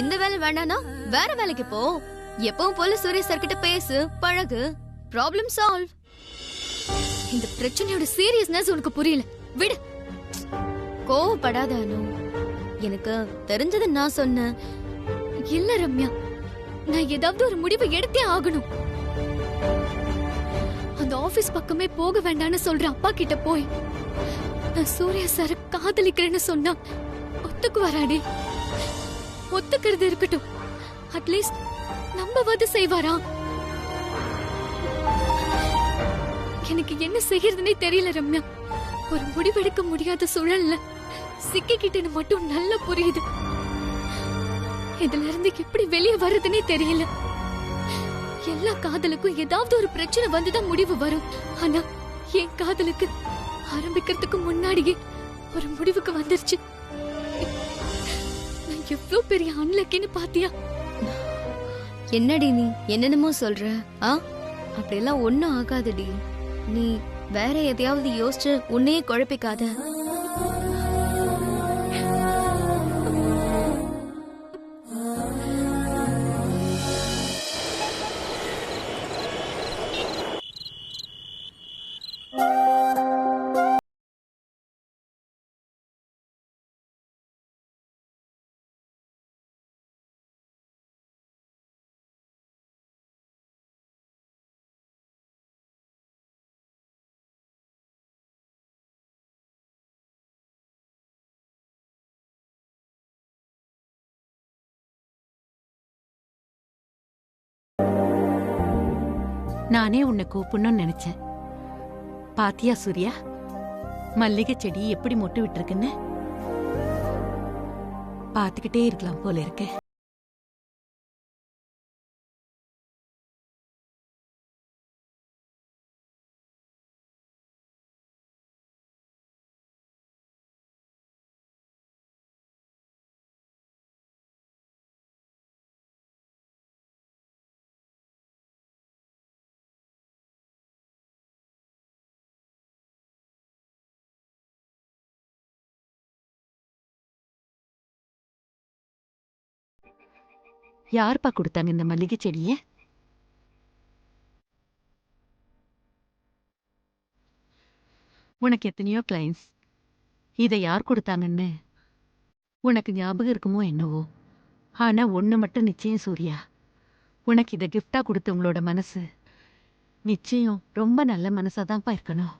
இந்த வேலை வேண்டானா வேற வேலைக்கு போ. எப்பவும் போல சூரிய சார் கிட்ட பேசு, பழகு, ப்ராப்ளம் சால்வ். இந்த பிரச்சனையோட சீரியஸ்னஸ் உனக்கு புரியல. விடு. கோவப்படாத அனு. எனக்கு தெரிஞ்சதை நான் சொன்னேன். இல்ல ரம்யா, நான் ஏதாவது ஒரு முடிவை எடுத்தே ஆகணும். அந்த ஆபீஸ் பக்கமே போக வேண்டாம்னு சொல்ற அப்பா கிட்ட போய் நான் சூர்யா சார காதலிக்கிறேன்னு சொன்னா ஒத்துக்கு வராடி. ஒத்துக்கிறது இருக்கட்டும், அட்லீஸ்ட் நம்பவாது செய்வாரா? எனக்கு என்ன செய்யறதுன்னே தெரியல ரம்யா. ஒரு முடிவெடுக்க முடியாத சூழல்ல சிக்கிக்கிட்டேன்னு மட்டும் நல்லா புரியுது. இதுல இருந்து எப்படி வெளியே வர்றதுன்னே தெரியல. எல்லா காதலுக்கும் ஏதாவது ஒரு பிரச்சனை வந்துதான் முடிவு வரும். ஆனா என் காதலுக்கு ஆரம்பிக்கிறதுக்கு முன்னாடியே ஒரு முடிவுக்கு வந்துருச்சு. நான் எவ்வளவு பெரிய அன்லக்கின்னு பாத்தியா? என்னடி நீ என்னென்னமோ சொல்ற? அப்படியெல்லாம் ஒண்ணும் ஆகாதடி. நீ வேற எதையாவது யோசிச்சு உன்னையே குழப்பிக்காத. நானே உன்னை கூப்பிடணும்னு நினைச்சேன். பாத்தியா சூர்யா, மல்லிகை செடி எப்படி மொட்டு விட்டுருக்குன்னு பாத்துக்கிட்டே இருக்கலாம் போல இருக்க. யாருப்பா கொடுத்தாங்க இந்த மல்லிகை செடிய? உனக்கு எத்தனையோ கிளைண்ட்ஸ். இதை யார் கொடுத்தாங்கன்னு உனக்கு ஞாபகம் இருக்குமோ என்னவோ. ஆனா ஒண்ணு மட்டும் நிச்சயம் சூர்யா, உனக்கு இதை கிஃப்டா கொடுத்தவங்களோட மனசு நிச்சயம் ரொம்ப நல்ல மனசாதான்ப்பா இருக்கணும்.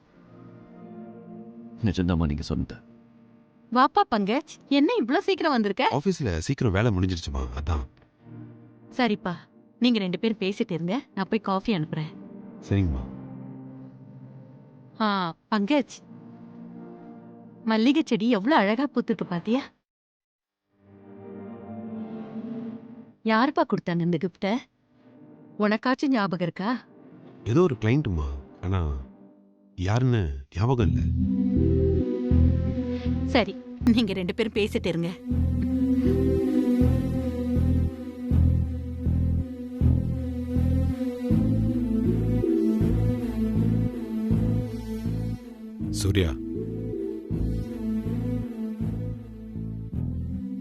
நிஜம்தாம்மா நீங்க சொன்னது. வாப்பா பங்கஜ், என்ன இவ்ளோ சீக்கிரம் வந்திருக்க? ஆபீஸ்ல சீக்கிரம் வேலை முடிஞ்சிருச்சுமா, அதான். சரிப்பா, நீங்க 2 பேரும் பேசிட்டு இருங்க, நான் போய் காஃபி அனுப்புறேன். சரிங்கம்மா. பங்கஜ், மல்லிகை செடி எவ்வளவு அழகா பூத்துருக்கு பாத்தியா? யாருப்பா கொடுத்தாங்க இந்த கிஃப்ட? உனக்காச்சும் ஞாபகம் இருக்கா? ஏதோ ஒரு கிளைண்ட்டுமா, ஆனா யாருன்னு ஞாபகம் இல்லை. சரி, நீங்க 2 பேரும் பேசிட்டு இருங்க. சூர்யா,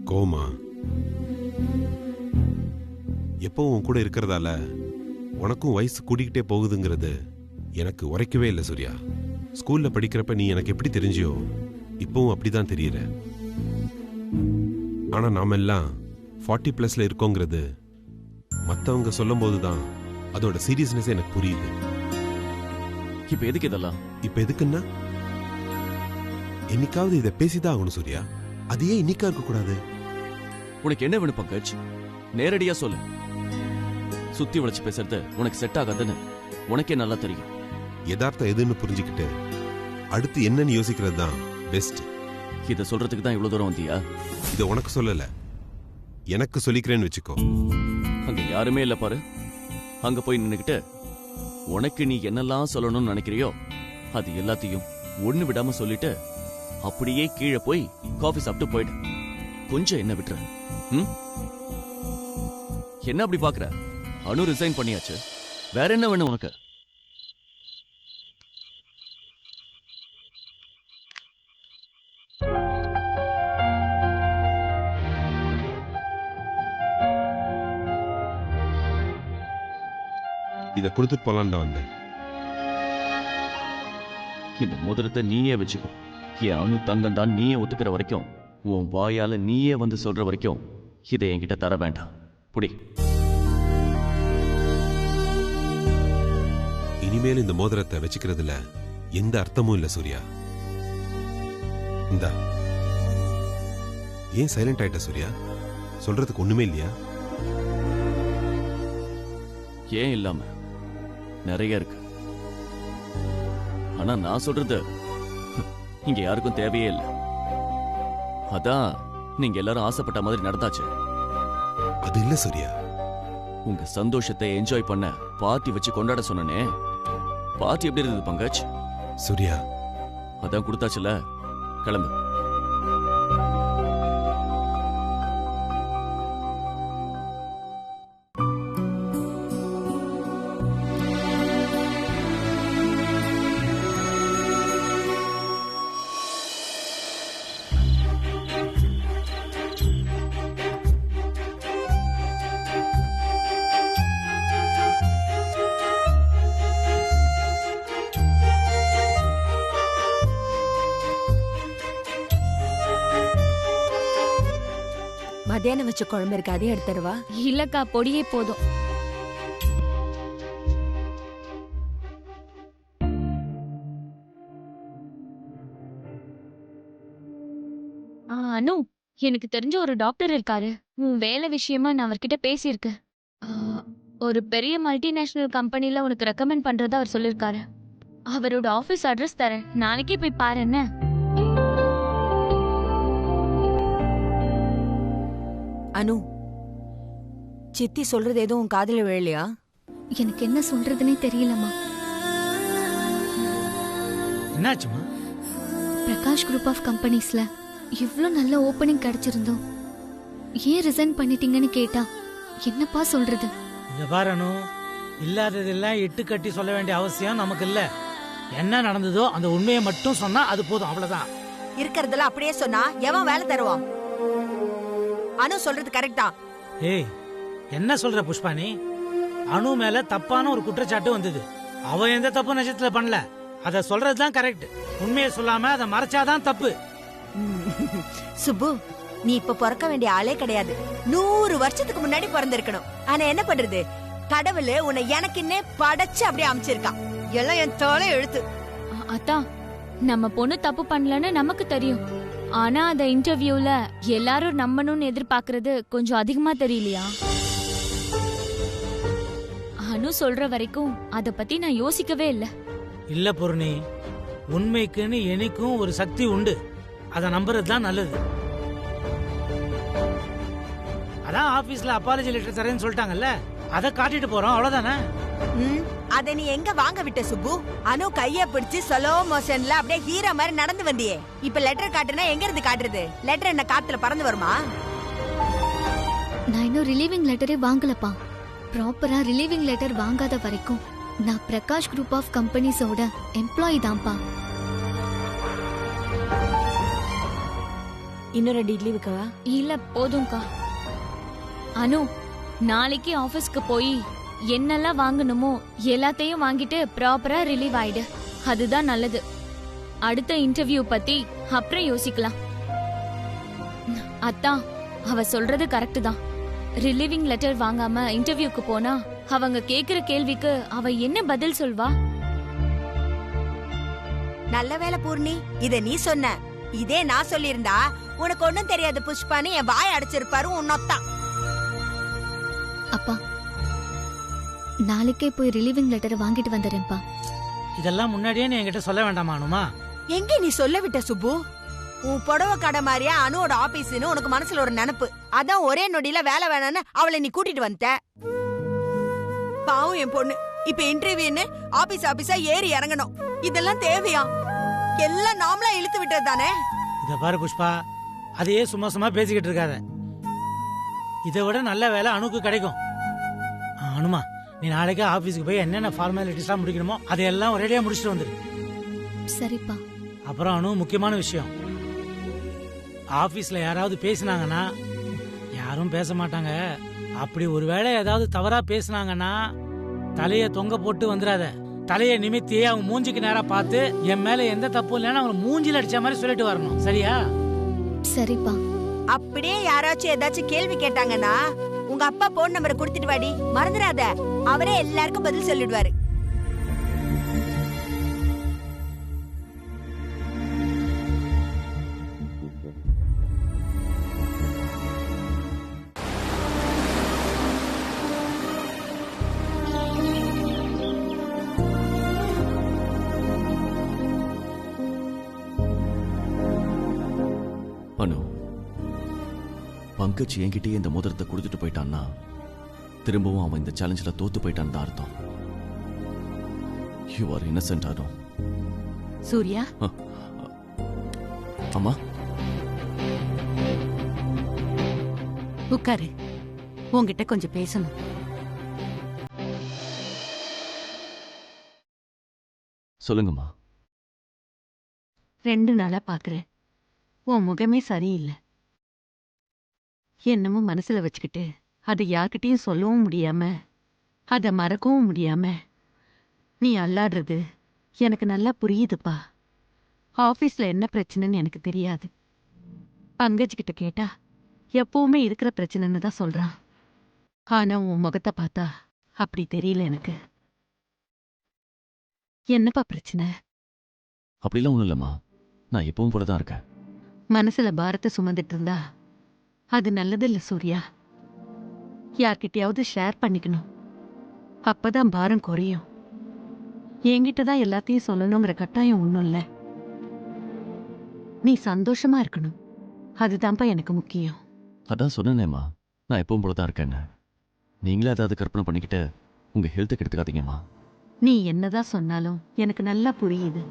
கோமா எப்பவும் உன் கூட இருக்கிறதால உனக்கும் வயசு கூடிக்கிட்டே போகுதுங்கிறது எனக்கு உரைக்கவே இல்லை சூர்யா. ஸ்கூல்ல படிக்கிறப்ப நீ எனக்கு எப்படி தெரிஞ்சியோ இப்பவும் அப்படிதான் தெரியற. ஆனா நாம எல்லாம் 40+ இருக்கோங்கிறது மத்தவங்க சொல்லும் போதுதான் அதோட சீரியஸ்னஸ் எனக்கு புரியுது. இப்ப எதுக்கு இதெல்லாம்? இப்ப எதுக்குன்னா, என்னைக்காவது இதை பேசிதான் ஆகணும் சூர்யா. அதையே இன்னைக்கா இருக்க கூடாது. உனக்கு என்ன வேணும் பங்கஜ்? நேரடியா சொல்லு. சுத்தி வளைச்சு பேசுறது உனக்கு செட் ஆகாதுன்னு உனக்கே நல்லா தெரியும். யதார்த்தம் எதுன்னு புரிஞ்சுக்கிட்டு அடுத்து என்னன்னு யோசிக்கிறது தான் பெஸ்ட். இத சொல்றதுக்கு தான் இவ்வளவு தூரம் வந்தியா? இதை உனக்கு சொல்லல, எனக்கு சொல்லிக்கிறேன்னு வச்சுக்கோ. அங்க யாருமே இல்ல பாரு. அங்க போய் நின்னுக்கிட்டு உனக்கு நீ என்னெல்லாம் சொல்லணும்னு நினைக்கிறியோ அது எல்லாத்தையும் ஒண்ணு விடாம சொல்லிட்டு அப்படியே கீழே போய் காஃபி சாப்பிட்டு போயிடு. கொஞ்சம் என்ன விட்டுற. என்ன அப்படி பாக்குற? அனு ரிசைன் பண்ணியாச்சு, வேற என்ன வேணும் உனக்கு? இதை கொடுத்துட்டு போலான்னு தான் வந்தேன். இந்த மோதிரத்தை நீயே வச்சுக்கோ. என் அணு தங்கம் தான் நீயே ஒத்துக்கிற வரைக்கும், உன் வாயால நீயே வந்து சொல்ற வரைக்கும் இதை என்கிட்ட தர வேண்டாம். புடி. இனிமேல் இந்த மோதிரத்தை வச்சுக்கிறதுல எந்த அர்த்தமும் இல்ல சூர்யா. இந்தா. ஏன் சைலண்ட் ஆயிட்ட சூர்யா? சொல்றதுக்கு ஒண்ணுமே இல்லையா? ஏன் இல்லாம நிறைய இருக்கு. ஆனா நான் சொல்றது இங்க யாருக்கும் தேவையே இல்லை. அதான் நீங்க எல்லாரும் ஆசைப்பட்ட மாதிரி நடந்தாச்சு. அது இல்ல சூர்யா. உங்க சந்தோஷத்தை என்ஜாய் பண்ண பார்ட்டி வச்சு கொண்டாட சொன்னனே, பார்ட்டி எப்படி இருந்தது பங்கஜ்? சூர்யா, அதான் கொடுத்தாச்சுல, கிளம்பு. மத்தியானம் வச்ச குழம்பு இருக்கு, அதையும் எடுத்துருவா. இல்லக்கா, பொடியே போதும். அனு, எனக்கு தெரிஞ்ச ஒரு டாக்டர் இருக்காரு. உன் வேலை விஷயமா நான் அவர்கிட்ட பேசியிருக்கேன். ஒரு பெரிய மல்டிநேஷனல் கம்பெனில உனக்கு ரெக்கமெண்ட் பண்றதா அவர் சொல்லிருக்காரு. அவரோட ஆபீஸ் அட்ரஸ் தரேன், நாளைக்கே போய் பாரு என்ன. அனு, சித்தி சொல்றது எதுவும் உன் காதுல விழலையா? எனக்கு என்ன சொல்றதுன்னே தெரியலம்மா. என்னாச்சுமா? பிரகாஷ் குரூப் ஆஃப் கம்பெனிஸ்ல இவ்ளோ நல்ல ஓப்பனிங் கிடைச்சிருந்தோம், ஏன் ரிசைன் பண்ணிட்டீங்கன்னு கேட்டா என்னப்பா சொல்றது? இந்த பாரு அனு, இல்லாததெல்லாம் இட்டு கட்டி சொல்ல வேண்டிய அவசியம் நமக்கு இல்ல. என்ன நடந்ததோ அந்த உண்மையை மட்டும் சொன்னா அது போதும், அவ்வளவுதான். இருக்கிறதெல்லாம் அப்படியே சொன்னா எவன் வேலை தருவான்? அனு சொல்றது கரெக்டா? ஏய், என்ன சொல்ற புஷ்பானி? அனு மேல தப்பான ஒரு குற்றச்சாட்டு வந்தது. அவ எந்த தப்பு நிஜத்துல பண்ணல, அத சொல்றதுதான் கரெக்ட். உண்மையை சொல்லாம அதை மறைச்சாதான் தப்பு. சுப்பு, நீ இப்ப பிறக்க வேண்டிய ஆளே கிடையாது. 100 வருஷத்துக்கு முன்னாடி பிறந்திருக்கணும். ஆனா என்ன பண்றது, கடவுள் உன்னை எனக்குன்னே படைச்சு அப்படியே அமைச்சிருக்கான். எல்லாம் என் தோலை எழுத்து. அத்தா, நம்ம பொண்ணு தப்பு பண்ணலன்னு நமக்கு தெரியும். ஆனா அந்த இன்டர்வியூல எல்லாரும் நம்பணும்னு எதிர்பார்க்கறது கொஞ்சம் அதிகமா தெரியலையா? அனு சொல்ற வரைக்கும் அத பத்தி நான் யோசிக்கவே இல்ல. இல்ல பூர்ணி, உண்மைக்குன்னு எனக்கும் ஒரு சக்தி உண்டு. அத நம்புறதுதான் நல்லது. அதான் ஆபீஸ்ல அப்பாலஜி லெட்டர் தரேன்னு சொல்லிட்டாங்கல்ல, அத காட்டிட்டு போறோம், அவ்வளவுதானே. அத நீ எங்க வாங்க விட்ட சுப்பு? அனு கைய பிடிச்சு ஸ்லோ மோஷன்ல அப்படியே ஹீரோ மாதிரி நடந்து வந்தியே. இப்ப லெட்டர் காட்டுனா எங்க இருந்து காட்டுறது? லெட்டர் என்ன காத்துல பறந்து வருமா? நான் இன்னும் ரிலீவிங் லெட்டரே வாங்கலப்பா. ப்ராப்பரா ரிலீவிங் லெட்டர் வாங்காத வரைக்கும் நான் பிரகாஷ் குரூப் ஆஃப் கம்பெனிஸோட எம்ப்ளாயி தான்ப்பா. இன்னொரு இட்லி விக்கவா? இல்ல போதும்க்கா. அனு, நாளைக்கு ஆபீஸ்க்கு போய் என்னெல்லாம் வாங்கணுமோ எல்லாத்தையும் வாங்கிட்டு ப்ராப்பரா ரிலீவ் ஆயிடு. அதுதான் நல்லது. அடுத்த இன்டர்வியூ பத்தி அப்புறம் யோசிக்கலாம். அத்தா, அவ சொல்றது கரெக்ட் தான். ரிலீவிங் லெட்டர் வாங்காம இன்டர்வியூக்கு போனா அவங்க கேக்குற கேள்விக்கு அவ என்ன பதில் சொல்வா? நல்ல வேலை பூர்ணி, இத நீ சொன்ன. இதே நான் சொல்லியிருந்தா உனக்கு ஒண்ணும் தெரியாது புஷ்பான்னு என் வாய் அடைச்சிருப்பாரு உன்னொத்தான். அப்பா, நாளைக்கே போய் ரிலீவிங் லெட்டரை வாங்கிட்டு வந்துடுறேன்ப்பா. இதெல்லாம் முன்னாடியே நீ என்கிட்ட சொல்ல வேண்டாமா அனுமா? எங்க நீ சொல்ல விட்ட சுப்பு? உன் புடவை கடை மாதிரியா அனுவோட ஆபீஸ்னு உனக்கு மனசுல ஒரு நினைப்பு. அதான் ஒரே நொடியில வேலை வேணும்னு அவளை நீ கூட்டிட்டு வந்த. பாவம் என் பொண்ணு, இப்ப இன்டர்வியூன்னு ஆபீஸா ஏறி இறங்கணும். இதெல்லாம் தேவையா? எல்லாம் நாமளா இழுத்து விட்டது தானே. இத பாரு புஷ்பா, அதையே சும்மா சும்மா பேசிக்கிட்டு இருக்காத. இதை விட நல்ல வேலை அனுக்கு கிடைக்கும். அனுமா, நீ நாளைக்கு ஆபீஸ்க்கு போய் என்னென்ன ஃபார்மாலிட்டிஸ்லாம் முடிக்கணுமோ அதையெல்லாம் ஒரேடியா முடிச்சுட்டு வந்துரு. சரிப்பா. அப்புறம் அனு, முக்கியமான விஷயம், ஆபீஸ்ல யாராவது பேசினாங்கன்னா, யாரும் பேச மாட்டாங்க, அப்படி ஒருவேளை ஏதாவது தவறா பேசினாங்கன்னா தலைய தொங்க போட்டு வந்துடாத. தலைய நிமித்தி அவங்க மூஞ்சிக்கு நேரா பார்த்து என் மேல எந்த தப்பும் இல்லைன்னா அவங்க மூஞ்சில அடிச்ச மாதிரி சொல்லிட்டு வரணும். சரியா? சரிப்பா. அப்படியே யாராச்சும் ஏதாச்சும் கேள்வி கேட்டாங்கன்னா உங்க அப்பா போன் நம்பரை கொடுத்துட்டு வாடி, மறந்துடாத. அவரே எல்லாருக்கும் பதில் சொல்லிடுவாரு. அனு, பங்கஜ் என்கிட்டயே இந்த மோதிரத்தை கொடுத்துட்டு போயிட்டான்னா திரும்பவும் அவன் இந்த சேலஞ்சில் தோத்து போயிட்டான்னு தான் அர்த்தம். யூ ஆர் இன்னசென்ட் அனு. சூர்யா, அம்மா உட்காரு. உன்கிட்ட கொஞ்சம் பேசணும். சொல்லுங்கம்மா. 2 நாளா பாக்குறேன், உன் முகமே சரியில்லை. என்னமோ மனசுல வச்சுக்கிட்டு அதை யார்கிட்டயும் சொல்லவும் முடியாம அதை மறக்கவும் முடியாம நீ அல்லாடுறது எனக்கு நல்லா புரியுதுப்பா. ஆபீஸ்ல என்ன பிரச்சனைன்னு எனக்கு தெரியாது. பங்கஜ் கிட்ட கேட்டா எப்பவுமே இருக்கிற பிரச்சனைன்னு தான் சொல்றான். ஆனா உன் முகத்தை பார்த்தா அப்படி தெரியல எனக்கு. என்னப்பா பிரச்சனை? அப்படிலாம் ஒன்றும் இல்லைம்மா, நான் எப்பவும் போல தான் இருக்கேன். மனசுல பாரத்தை சுமந்துட்டு இருந்தா அது நல்லதில்ல சூர்யா. யார்கிட்டயாவது ஷேர் பண்ணிக்கணும், அப்பதான் பாரம் குறையும். என்கிட்ட தான் எல்லாத்தையும் சொல்லணுங்கிற கட்டாயம் ஒன்றும் இல்லை. நீ சந்தோஷமா இருக்கணும், அதுதான்ப்பா எனக்கு முக்கியம். அதான் சொன்னேனேம்மா, நான் எப்பவும் போல தான் இருக்கேன்னு. நீங்களே ஏதாவது கற்பனை பண்ணிக்கிட்டு உங்கள் ஹெல்த்தை கெடுத்துக்காதீங்கம்மா. நீ என்னதான் சொன்னாலும் எனக்கு நல்லா புரியுது.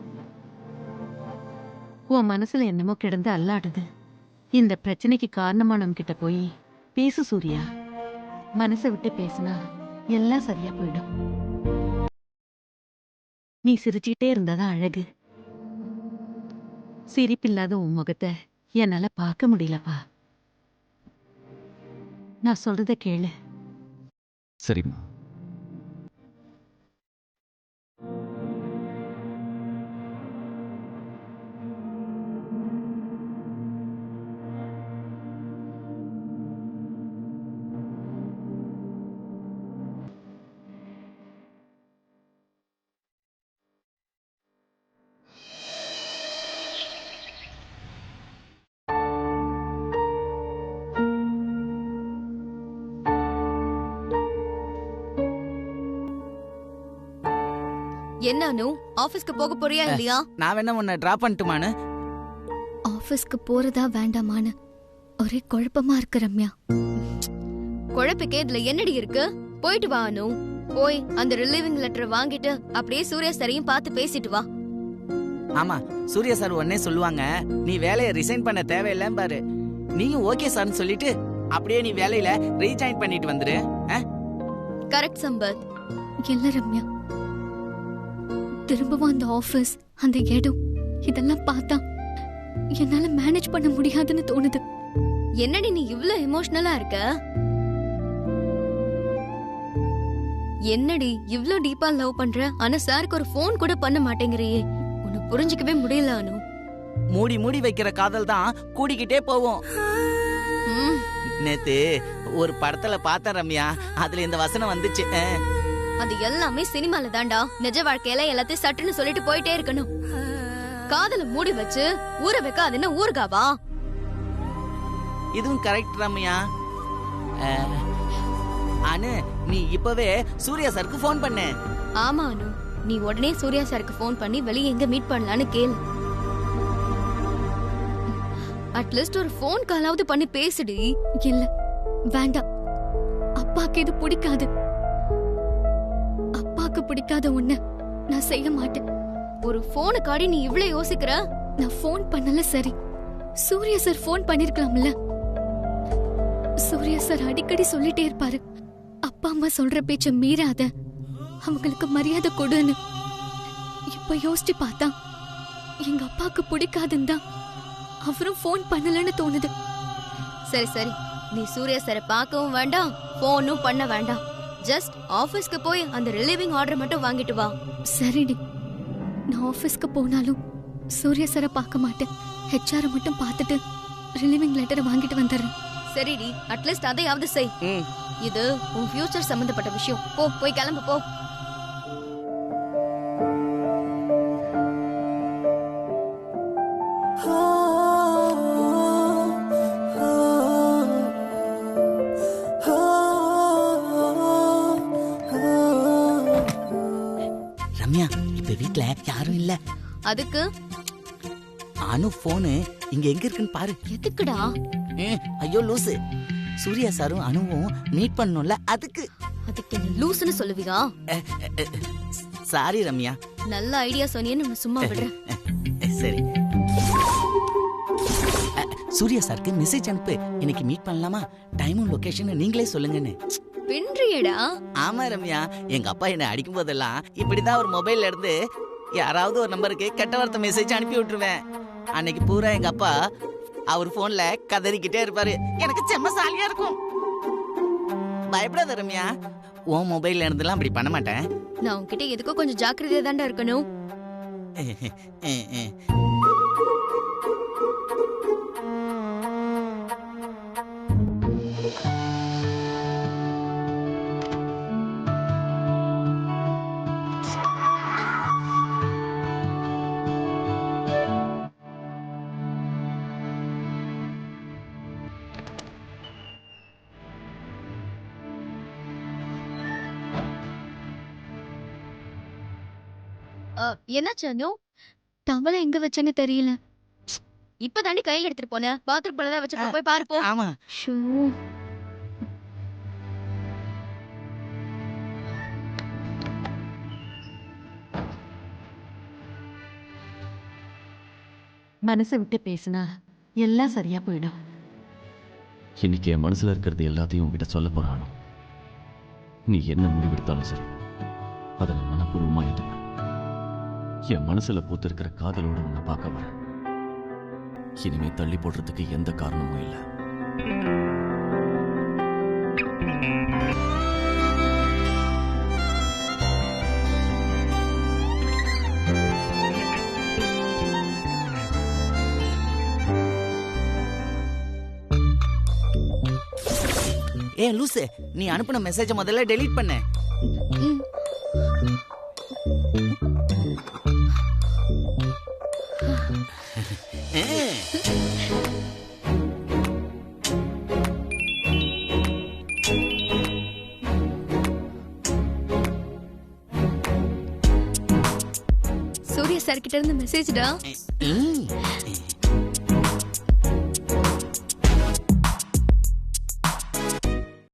உன் மனசுல என்னமோ கிடந்து அல்லாடுது. இந்த பிரச்சனைக்கு காரணமானவங்க கிட்ட போய் பேசு சூர்யா. மனசை விட்டு பேசினா எல்லாம் சரியா போயிடும். நீ சிரிச்சுக்கிட்டே இருந்தாதான் அழகு. சிரிப்பில்லாத உன் முகத்தை என்னால பார்க்க முடியலப்பா. நான் சொல்றத கேளு. சரிம்மா. என்ன அனு, ஆபீஸ்க்கு போக போறியா இல்லையா? நான் வேணா உன்னை டிராப் பண்ணட்டுமானு? ஆபீஸ்க்கு போறதா வேண்டாமான்னு ஒரே குழப்பமா இருக்கு ரம்யா. குழப்பிக்கே இதுல என்னடி இருக்கு? போயிட்டு வா அனு. போய் அந்த ரிலீவிங் லெட்டர் வாங்கிட்டு அப்படியே சூர்யா சாரையும் பார்த்து பேசிட்டு வா. ஆமா, சூர்யா சார் உடனே சொல்லுவாங்க நீ வேலையை ரிசைன் பண்ண தேவையில்லைன்னு பாரு. நீயும் ஓகே சார்னு சொல்லிட்டு அப்படியே நீ வேலையில ரீஜாயின் பண்ணிட்டு வந்துரு. கரெக்ட் சம்பத். இல்ல ரம்யா, திரும்பவும் அந்த ஆபீஸ், அந்த இடம் இதெல்லாம் பார்த்தா என்னால மேனேஜ் பண்ண முடியாதுன்னு தோணுது. என்னடி நீ இவ்ளோ எமோஷனலா இருக்க? என்னடி இவ்ளோ டீப்பா லவ் பண்ற, ஆனா சாருக்கு ஒரு ஃபோன் கூட பண்ண மாட்டேங்கறியே? உன்னை புரிஞ்சிக்கவே முடியல அனு. மூடி மூடி வைக்கிற காதல் தான் கூடிக்கிட்டே போவோம். நேத்து ஒரு படத்துல பார்த்த ரம்யா, அதுல இந்த வசனம் வந்துச்சு. அது எல்லாமே சினிமால தாண்டா. நிஜ வாழ்க்கையில எல்லாத்தையும் சட்டுன்னு சொல்லிட்டு போயிட்டே இருக்கணும். காதல மூடி வச்சு ஊற வைக்க அது என்ன ஊர்காவா? இதுவும் கரெக்ட் ரம்யா. அனு, நீ இப்பவே சூர்யா சாருக்கு ஃபோன் பண்ணு. ஆமா அனு, நீ உடனே சூர்யா சாருக்கு ஃபோன் பண்ணி வெளியே எங்க மீட் பண்ணலான்னு கேளு. அட்லீஸ்ட் ஒரு ஃபோன் காலாவது பண்ணி பேசுடி. இல்ல வேண்டாம், அப்பாக்கு இது பிடிக்காது. அப்பாக்கு பிடிக்காத ஒண்ணு நான் செய்ய மாட்டேன். ஒரு போனுக்காடி நீ இவ்ளோ யோசிக்கிற? நான் ஃபோன் பண்ணல சரி, சூர்யா சார் ஃபோன் பண்ணிருக்கலாம்ல. சூர்யா சார் அடிக்கடி சொல்லிட்டே இருப்பாரு, அப்பா அம்மா சொல்ற பேச்ச மீறாத, அவங்களுக்கு மரியாதை கொடுன்னு. இப்ப யோசிச்சு பார்த்தா எங்க அப்பாக்கு பிடிக்காதுன்னு தான் அவரும் ஃபோன் பண்ணலன்னு தோணுது. சரி சரி, நீ சூர்யா சாரை பார்க்கவும் வேண்டாம், போனும் பண்ண வேண்டாம். ஜஸ்ட் ஆபீஸ்க்கு போய் அந்த ரிலீவிங் ஆர்டர் மட்டும் வாங்கிட்டு வா. சரிடி, நான் ஆபீஸ்க்கு போனாலும் சூர்யா சாரை பார்க்க மாட்டேன். ஹெச்ஆர் மட்டும் பார்த்துட்டு ரிலீவிங் லெட்டரை வாங்கிட்டு வந்துடுறேன். சரிடி, அட்லீஸ்ட் அதையாவது செய். இது உன் ஃபியூச்சர் சம்பந்தப்பட்ட விஷயம். போய் கிளம்பு போ. ரம்யா, இப்ப வீட்ல யாரும் இல்ல. அதுக்கு அனு போனு இங்க எங்க இருக்குன்னு பாரு. எதுக்குடா? ஐயோ லூசு, சூர்யா சாரும் அனுவும் மீட் பண்ணணும்ல, அதுக்கு. அதுக்கு என்ன லூசுன்னு சொல்லுவியா? சாரி ரம்யா. நல்ல ஐடியா சொன்னியன்னு சும்மா விடுறேன். சரி, சூர்யா சாருக்கு மெசேஜ் அனுப்பு, இன்னைக்கு மீட் பண்ணலாமா, டைமும் லொகேஷன் நீங்களே சொல்லுங்கன்னு. பின்றியடா? ஆமா ரம்யா, எங்க அப்பா என்ன அடிக்கும் போதெல்லாம் இப்படிதான் ஒரு மொபைல்ல இருந்து யாராவது ஒரு நம்பருக்கு கெட்ட வார்த்தை மெசேஜ் அனுப்பி விட்டுருவேன். அன்னைக்கு பூரா எங்க அப்பா அவர் போன்ல கதறிக்கிட்டே இருப்பாரு. எனக்கு செம்ம சாலியா இருக்கும். பயப்படாத ரம்யா, உன் மொபைல்ல இருந்தெல்லாம் அப்படி பண்ண மாட்டேன். நான் உன்கிட்ட எதுக்கோ கொஞ்சம் ஜாக்கிரதையா தான்டா இருக்கணும். என்னாச்சு அனு? டவலை எங்க வச்சேன்னு தெரியல. இப்ப தாண்டி கையில எடுத்துட்டு போனேன். பாத்ரூம் போய் வச்சு போய் பாரு போ. ஆமா. ஷூ. மனசை விட்டு பேசினா எல்லாம் சரியா போயிடும். இன்னைக்கு என் மனசுல இருக்கிறது எல்லாத்தையும் உங்ககிட்ட சொல்ல போறானோ. நீ என்ன முடிவெடுத்தாலும் சரி, அதை நான் மனப்பூர்வமா ஏற்றுப்பேன். என் மனசுல பூத்து இருக்கிற காதலோட உன்னை பார்க்க வரேன். இனிமே தள்ளி போடுறதுக்கு எந்த காரணமும் இல்லை. லூசு, நீ அனுப்பின மெசேஜ முதல்ல டெலீட் பண்ண. சூர்யா சார் கிட்ட இருந்து மெசேஜ்டா.